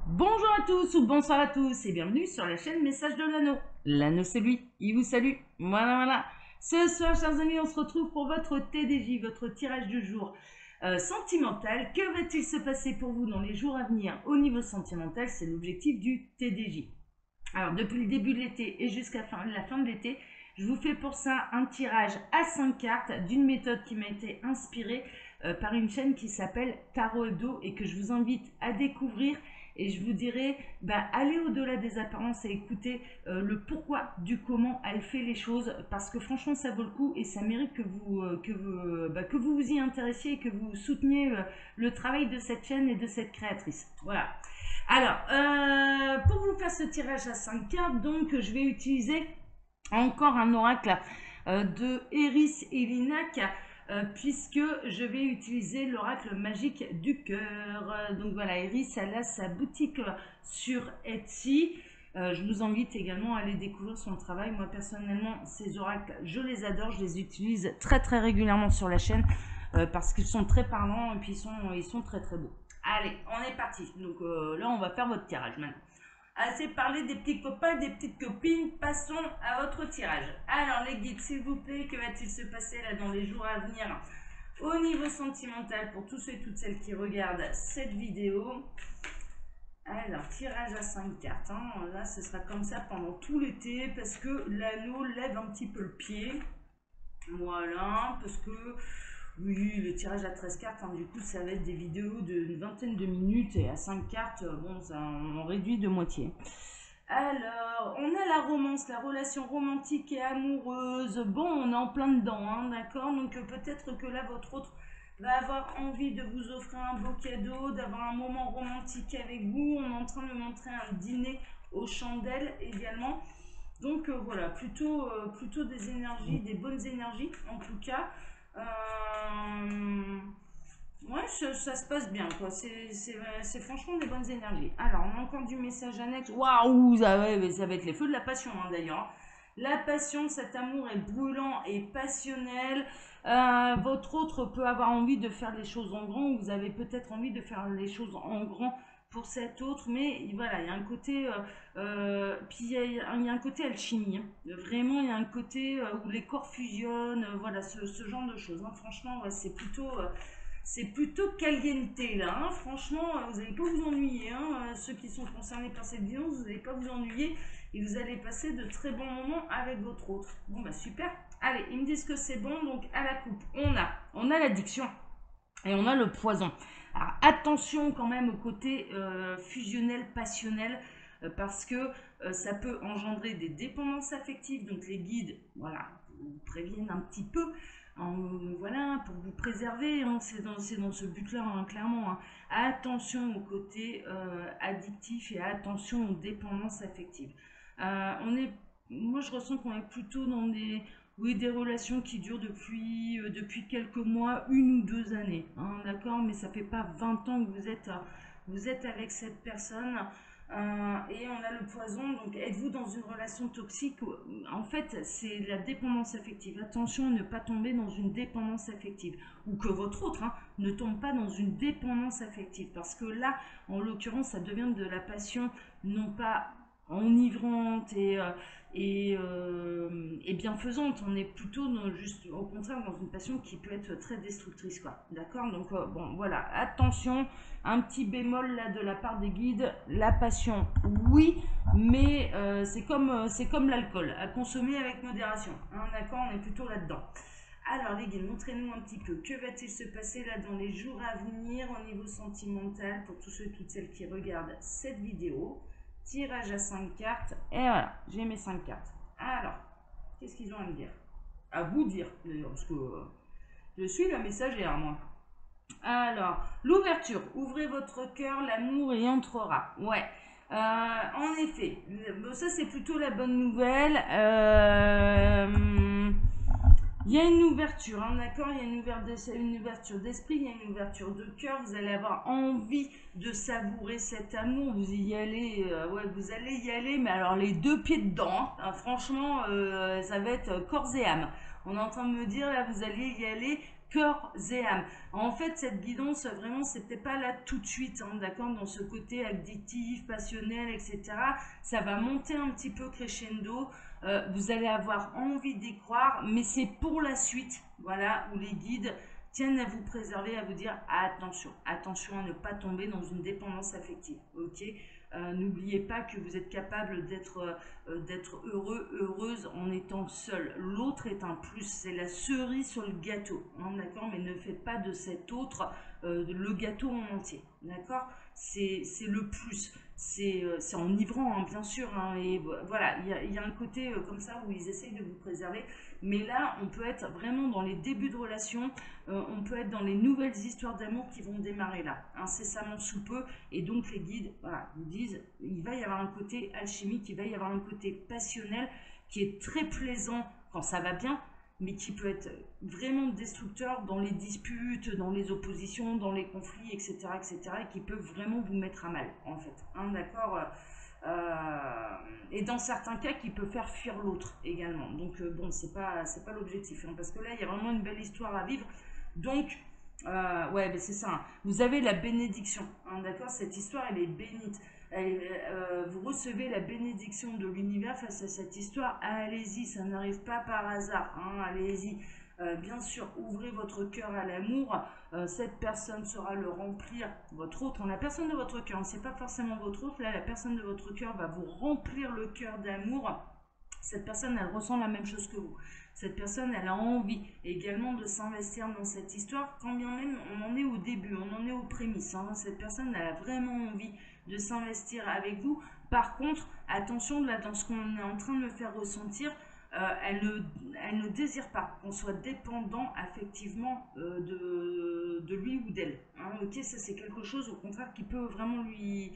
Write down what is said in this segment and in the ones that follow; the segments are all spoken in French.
Bonjour à tous ou bonsoir à tous et bienvenue sur la chaîne Message de l'Anneau. L'Anneau c'est lui, il vous salue. Voilà. Ce soir, chers amis, on se retrouve pour votre TDJ, votre tirage du jour sentimental. Que va-t-il se passer pour vous dans les jours à venir au niveau sentimental? C'est l'objectif du TDJ. Alors, depuis le début de l'été et jusqu'à la fin de l'été, je vous fais pour ça un tirage à 5 cartes d'une méthode qui m'a été inspirée par une chaîne qui s'appelle Tarot Hebdo et que je vous invite à découvrir. Et je vous dirai, allez au-delà des apparences et écoutez le pourquoi du comment elle fait les choses, parce que franchement ça vaut le coup et ça mérite que vous y intéressiez et que vous souteniez le travail de cette chaîne et de cette créatrice. Voilà. Alors, pour vous faire ce tirage à 5 cartes, donc je vais utiliser encore un oracle de Eris Elinak, puisque je vais utiliser l'oracle magique du cœur. Donc voilà, Eris, elle a sa boutique sur Etsy. Je vous invite également à aller découvrir son travail. Moi personnellement, ces oracles, je les adore, je les utilise très régulièrement sur la chaîne parce qu'ils sont très parlants et puis ils sont très beaux. Allez, on est parti. Donc là, on va faire votre tirage maintenant. Assez parlé des petits copains, des petites copines, passons à votre tirage. Alors les guides, s'il vous plaît, que va-t-il se passer là dans les jours à venir au niveau sentimental pour tous ceux et toutes celles qui regardent cette vidéo? Alors, tirage à 5 cartes. Là, ce sera comme ça pendant tout l'été parce que l'anneau lève un petit peu le pied. Voilà, parce que oui, le tirage à 13 cartes, du coup, ça va être des vidéos d'une vingtaine de minutes et à 5 cartes, bon, ça, on réduit de moitié. Alors, on a la romance, la relation romantique et amoureuse. Bon, on est en plein dedans, d'accord? Donc peut-être que là, votre autre va avoir envie de vous offrir un beau cadeau, d'avoir un moment romantique avec vous. On est en train de montrer un dîner aux chandelles également. Donc voilà, plutôt des énergies, des bonnes énergies en tout cas. Ouais, ça se passe bien, quoi. C'est franchement des bonnes énergies. Alors, on a encore du message annexe. Waouh, ça va être les feux de la passion, d'ailleurs. La passion, cet amour est brûlant et passionnel. Votre autre peut avoir envie de faire les choses en grand. Vous avez peut-être envie de faire les choses en grand pour cet autre. Mais voilà, il y a un côté... puis il y a un côté alchimie. Vraiment, il y a un côté où les corps fusionnent. Voilà, ce genre de choses. Franchement, ouais, c'est plutôt caliente là, franchement, vous n'allez pas vous ennuyer, ceux qui sont concernés par cette vidéo, vous n'allez pas vous ennuyer et vous allez passer de très bons moments avec votre autre. Bon bah super, allez, ils me disent que c'est bon, donc à la coupe, on a l'addiction et on a le poison. Alors attention quand même au côté fusionnel, passionnel, parce que ça peut engendrer des dépendances affectives, donc les guides, voilà, vous préviennent un petit peu, voilà, pour vous préserver, c'est dans ce but-là, clairement. Attention au côté addictif et attention aux dépendances affectives. Moi, je ressens qu'on est plutôt dans des relations qui durent depuis quelques mois, 1 ou 2 années, d'accord, mais ça fait pas 20 ans que vous êtes avec cette personne. Et on a le poison, donc êtes-vous dans une relation toxique? En fait, c'est la dépendance affective. Attention à ne pas tomber dans une dépendance affective. Ou que votre autre ne tombe pas dans une dépendance affective. Parce que là, en l'occurrence, ça devient de la passion, non pas enivrante et bienfaisante. On est plutôt juste au contraire dans une passion qui peut être très destructrice, quoi. D'accord? Donc bon, voilà, attention, un petit bémol là de la part des guides, la passion, oui, mais c'est comme l'alcool, à consommer avec modération. D'accord? On est plutôt là-dedans. Alors les guides, montrez-nous un petit peu, que va-t-il se passer là dans les jours à venir au niveau sentimental pour tous ceux et toutes celles qui regardent cette vidéo? Tirage à 5 cartes, et voilà, j'ai mes 5 cartes. Alors, qu'est-ce qu'ils ont à me dire? À vous dire, d'ailleurs, parce que je suis la messagère, moi. Alors, l'ouverture. Ouvrez votre cœur, l'amour y entrera. Ouais. En effet, ça c'est plutôt la bonne nouvelle. Il y a une ouverture, d'accord? Il y a une ouverture d'esprit, il y a une ouverture de cœur. Vous allez avoir envie de savourer cet amour. Vous y allez, vous allez y aller, mais alors les 2 pieds dedans. Franchement, ça va être corps et âme. On est en train de me dire, là, vous allez y aller corps et âme. En fait, cette guidance, vraiment, c'était pas là tout de suite, hein, d'accord, dans ce côté addictif, passionnel, etc. Ça va monter un petit peu crescendo. Vous allez avoir envie d'y croire, mais c'est pour la suite, voilà, où les guides tiennent à vous préserver, à vous dire attention, attention à ne pas tomber dans une dépendance affective, ok. N'oubliez pas que vous êtes capable d'être heureux, heureuse en étant seul. L'autre est un plus, c'est la cerise sur le gâteau, hein, d'accord, mais ne faites pas de cet autre le gâteau en entier, d'accord. C'est le plus, c'est enivrant, hein, bien sûr, hein, et voilà, il y a un côté comme ça où ils essayent de vous préserver, mais là, on peut être vraiment dans les débuts de relation, on peut être dans les nouvelles histoires d'amour qui vont démarrer là, incessamment sous peu, et donc les guides, voilà, vous disent, il va y avoir un côté alchimique, il va y avoir un côté passionnel qui est très plaisant quand ça va bien, mais qui peut être vraiment destructeur dans les disputes, dans les oppositions, dans les conflits, etc., etc., et qui peut vraiment vous mettre à mal, en fait, hein, d'accord. Et dans certains cas, qui peut faire fuir l'autre également. Donc bon, c'est pas l'objectif, hein, parce que là, il y a vraiment une belle histoire à vivre. Donc ouais, ben c'est ça, hein. Vous avez la bénédiction, hein, d'accord. Cette histoire, elle est bénite. Vous recevez la bénédiction de l'univers face à cette histoire. Allez-y, ça n'arrive pas par hasard, hein, allez-y. Bien sûr, ouvrez votre cœur à l'amour. Cette personne saura le remplir, votre autre, hein, la personne de votre cœur, c'est pas forcément votre autre, là, la personne de votre cœur va vous remplir le cœur d'amour. Cette personne, elle ressent la même chose que vous. Cette personne, elle a envie également de s'investir dans cette histoire, quand bien même on en est au début, on en est aux prémices, hein. Cette personne, elle a vraiment envie de s'investir avec vous. Par contre, attention, là, dans ce qu'on est en train de me faire ressentir, elle ne désire pas qu'on soit dépendant affectivement de lui ou d'elle, hein, ok, ça c'est quelque chose au contraire qui peut vraiment lui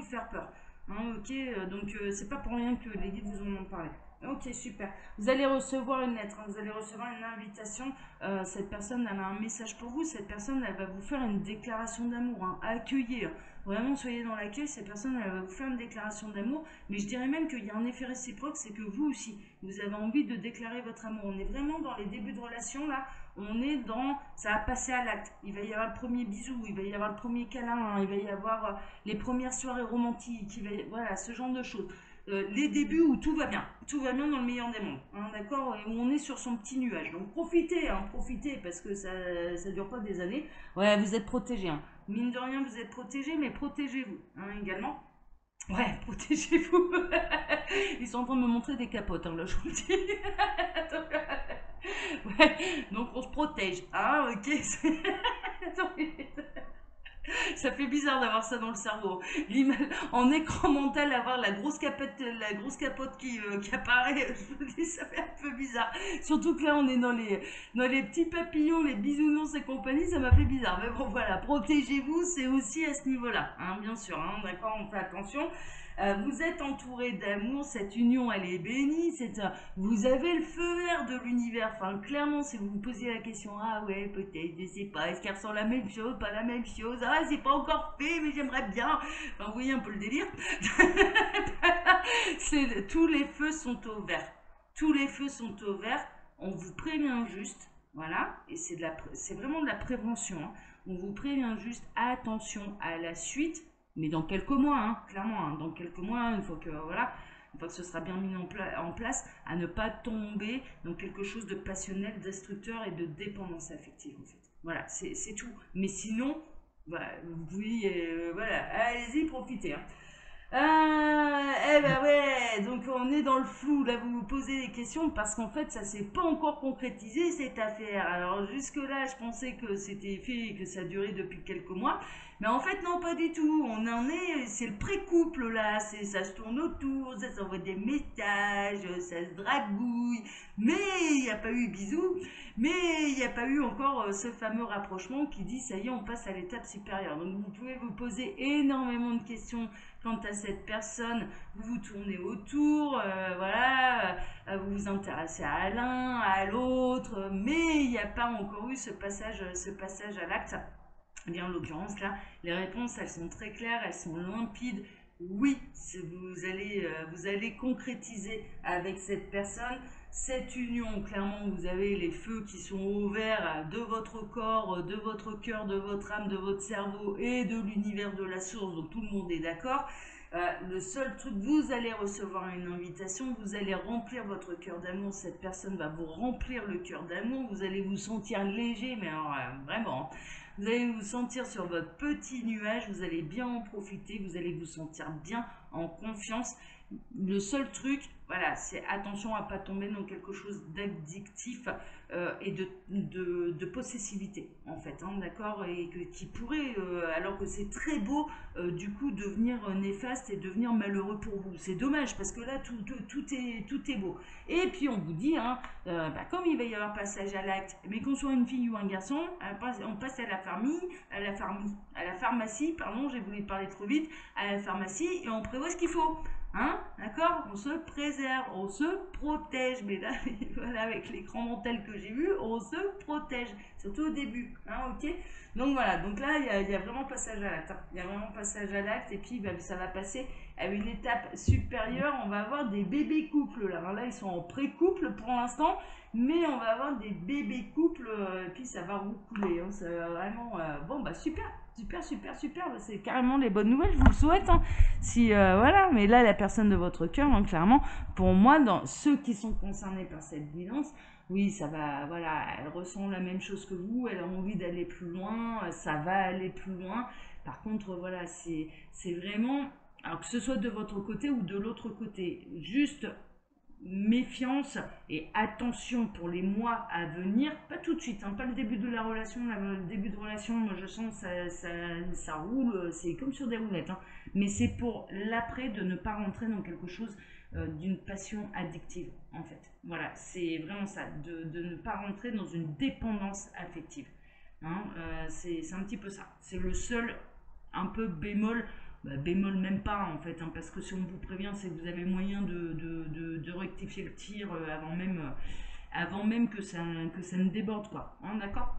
faire peur, hein, ok, donc c'est pas pour rien que les guides vous en ont parlé. Ok, super. Vous allez recevoir une lettre, hein, vous allez recevoir une invitation. Cette personne, elle a un message pour vous. Cette personne, elle va vous faire une déclaration d'amour, hein. Accueillez, hein. Vraiment, soyez dans l'accueil. Cette personne, elle va vous faire une déclaration d'amour. Mais je dirais même qu'il y a un effet réciproque, c'est que vous aussi, vous avez envie de déclarer votre amour. On est vraiment dans les débuts de relation, là. On est dans, ça va passer à l'acte. Il va y avoir le premier bisou, il va y avoir le premier câlin, hein, il va y avoir les premières soirées romantiques, voilà, ce genre de choses. Les débuts où tout va bien dans le meilleur des mondes, hein, d'accord, et où on est sur son petit nuage. Donc profitez, hein, profitez, parce que ça dure pas des années. Ouais, vous êtes protégés, hein. Mine de rien, vous êtes protégés, mais protégez-vous, hein, également. Ouais, protégez-vous. Ils sont en train de me montrer des capotes, hein, là, je vous le dis. Ouais, donc on se protège, hein, ok. Ça fait bizarre d'avoir ça dans le cerveau. En écran mental, avoir la grosse capote qui apparaît, je vous le dis, ça fait un peu bizarre. Surtout que là, on est dans les petits papillons, les bisounours et compagnie, ça m'a fait bizarre. Mais bon, voilà, protégez-vous, c'est aussi à ce niveau-là, hein, bien sûr, hein, d'accord, on fait attention. Vous êtes entouré d'amour, cette union elle est bénie, vous avez le feu vert de l'univers. Enfin, clairement, si vous vous posiez la question, ah ouais, peut-être, je sais pas, est-ce qu'elle ressent la même chose, pas la même chose, ah c'est pas encore fait, mais j'aimerais bien. Enfin, vous voyez un peu le délire. Tous les feux sont au vert. Tous les feux sont au vert. On vous prévient juste, voilà, et c'est vraiment de la prévention, hein. On vous prévient juste, attention à la suite. Mais dans quelques mois, hein, clairement, hein, dans quelques mois, une fois que voilà, une fois que ce sera bien mis en place, à ne pas tomber dans quelque chose de passionnel, destructeur et de dépendance affective, en fait. Voilà, c'est tout. Mais sinon, voilà, vous pouvez, voilà, allez-y, profitez, hein. Eh ben ouais, donc on est dans le flou, là vous vous posez des questions parce qu'en fait ça s'est pas encore concrétisé cette affaire. Alors jusque là je pensais que c'était fait et que ça durait depuis quelques mois, mais en fait non pas du tout, on en est, c'est le pré-couple là, ça se tourne autour, ça s'envoie des messages, ça se dragouille, mais il n'y a pas eu bisous, mais il n'y a pas eu encore ce fameux rapprochement qui dit ça y est on passe à l'étape supérieure. Donc vous pouvez vous poser énormément de questions quant à cette personne, vous vous tournez autour, voilà, vous vous intéressez à l'un, à l'autre, mais il n'y a pas encore eu ce passage à l'acte. Eh bien, en l'occurrence, là, les réponses, elles sont très claires, elles sont limpides. Oui, vous allez concrétiser avec cette personne. cette union, clairement, vous avez les feux qui sont au vert de votre corps, de votre cœur, de votre âme, de votre cerveau et de l'univers de la source, donc tout le monde est d'accord. Le seul truc, vous allez recevoir une invitation, vous allez remplir votre cœur d'amour, cette personne va vous remplir le cœur d'amour, vous allez vous sentir léger, mais alors, vraiment, vous allez vous sentir sur votre petit nuage, vous allez bien en profiter, vous allez vous sentir bien en confiance. Le seul truc, voilà, c'est attention à pas tomber dans quelque chose d'addictif et de possessivité, en fait, hein, d'accord, et qui pourrait, alors que c'est très beau, du coup, devenir néfaste et devenir malheureux pour vous. C'est dommage, parce que là, tout est beau. Et puis, on vous dit, hein, comme il va y avoir passage à l'acte, mais qu'on soit une fille ou un garçon, on passe à la pharmacie, pardon, j'ai voulu parler trop vite, à la pharmacie, et on prévoit ce qu'il faut. Hein, d'accord, on se préserve, on se protège, mais là, voilà, avec l'écran mental que j'ai vu, on se protège, surtout au début, hein, ok. Donc voilà, donc là, il y a vraiment passage à l'acte, hein. Il y a vraiment passage à l'acte, et puis ça va passer à une étape supérieure, on va avoir des bébés couples, là, là ils sont en pré-couple pour l'instant, mais on va avoir des bébés couples, et puis ça va roucouler, hein, ça va vraiment, bon bah super, super, bah, c'est carrément les bonnes nouvelles, je vous le souhaite, hein. Si voilà, mais là la personne de votre cœur, hein, clairement, pour moi, dans ceux qui sont concernés par cette guidance, oui, ça va, voilà, elle ressent la même chose que vous, elle a envie d'aller plus loin, ça va aller plus loin. Par contre, voilà, c'est vraiment, alors que ce soit de votre côté ou de l'autre côté, juste méfiance et attention pour les mois à venir, pas tout de suite, hein, pas le début de la relation, le début de relation, moi je sens que ça roule, c'est comme sur des roulettes, hein, mais c'est pour l'après de ne pas rentrer dans quelque chose d'une passion addictive, en fait. Voilà, c'est vraiment ça, de ne pas rentrer dans une dépendance affective. Hein, c'est un petit peu ça. C'est le seul un peu bémol, bémol même pas en fait, hein, parce que si on vous prévient, c'est que vous avez moyen de rectifier le tir avant même que ça ne déborde, quoi. Hein, d'accord.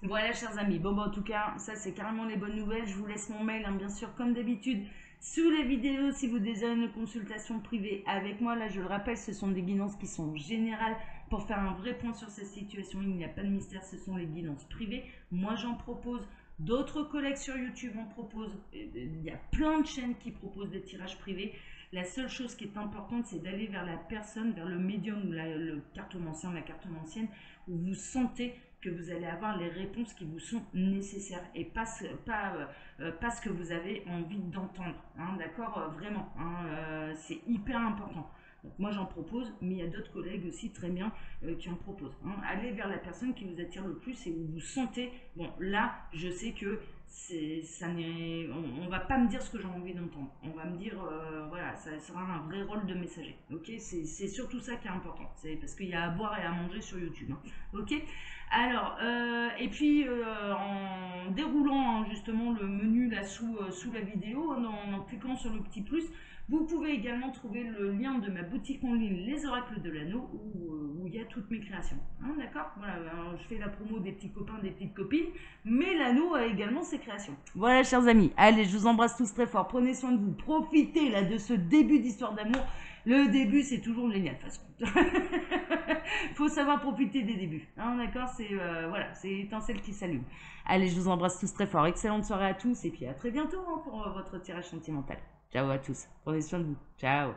Voilà, chers amis. Bon, bah, en tout cas, ça, c'est carrément les bonnes nouvelles. Je vous laisse mon mail, hein, bien sûr, comme d'habitude, sous la vidéo, si vous désirez une consultation privée avec moi. Là, je le rappelle, ce sont des guidances qui sont générales pour faire un vrai point sur cette situation. Il n'y a pas de mystère, ce sont les guidances privées. Moi, j'en propose. D'autres collègues sur YouTube en proposent. Il y a plein de chaînes qui proposent des tirages privés. La seule chose qui est importante, c'est d'aller vers la personne, vers le médium ou le cartomancien, la cartomancienne, où vous sentez que vous allez avoir les réponses qui vous sont nécessaires et pas ce que vous avez envie d'entendre. Hein, d'accord, vraiment, hein, c'est hyper important. Donc moi j'en propose, mais il y a d'autres collègues aussi très bien qui en proposent. Hein. Allez vers la personne qui vous attire le plus et où vous sentez, bon là je sais que on va pas me dire ce que j'ai envie d'entendre. On va me dire, voilà, ça sera un vrai rôle de messager. Ok, c'est surtout ça qui est important. C'est parce qu'il y a à boire et à manger sur YouTube. Hein. Ok. Alors, et puis en déroulant, hein, justement le menu là sous la vidéo, en cliquant sur le petit plus, vous pouvez également trouver le lien de ma boutique en ligne Les Oracles de l'Anneau où il y a toutes mes créations. Hein, d'accord. Voilà, alors, je fais la promo des petits copains, des petites copines, mais l'anneau a également ses créations. Voilà, chers amis, allez, je vous embrasse tous très fort, prenez soin de vous, profitez là de ce début d'histoire d'amour. Le début, c'est toujours génial, de toute façon. Faut savoir profiter des débuts. Hein, d'accord, c'est voilà, c'est l'étincelle qui s'allume. Allez, je vous embrasse tous très fort. Excellente soirée à tous et puis à très bientôt, hein, pour votre tirage sentimental. Ciao à tous. Prenez soin de vous. Ciao.